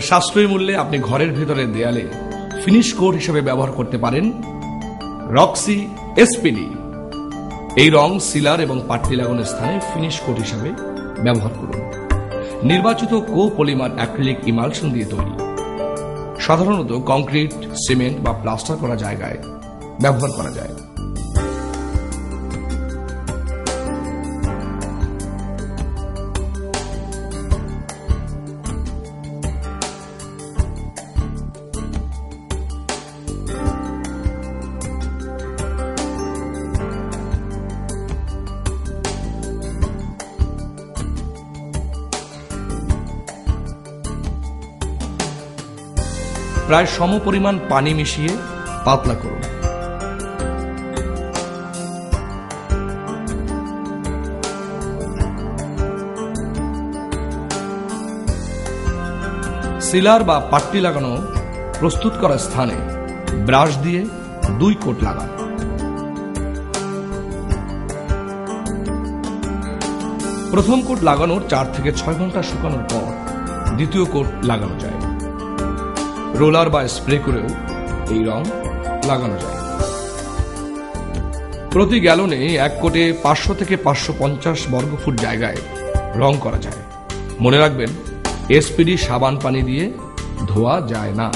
সাশ্রয়ী মূল্যে আপনি ঘরের ভেতরের দেয়ালে ফিনিশ কোট হিসেবে ব্যবহার করতে পারেন রক্সি এসপিডি। এই রং সিলার এবং পাট্টি লাগানোর স্থানে ফিনিশ কোট হিসেবে ব্যবহার করুন। নির্বাচিত কোপলিমার অ্যাক্রিলিক ইমালশন দিয়ে তৈরি, সাধারণত কংক্রিট, সিমেন্ট বা প্লাস্টার করা জায়গায় ব্যবহার করা যায়। প্রায় সমপরিমাণ পানি মিশিয়ে পাতলা করুন। সিলার বা পাট্টি লাগানো প্রস্তুত করা স্থানে ব্রাশ দিয়ে 2 কোট লাগান। প্রথম কোট লাগানোর 4 থেকে 6 ঘন্টা শুকানোর পর দ্বিতীয় কোট লাগানো যায়। রোলার বা স্প্রে করেও এই রং লাগানো যায়। প্রতি গ্যালনে 1 কোটে 500 থেকে 550 বর্গফুট জায়গায় রং করা যায়। মনে রাখবেন, এসপিডি সাবান পানি দিয়ে ধোয়া যায় না।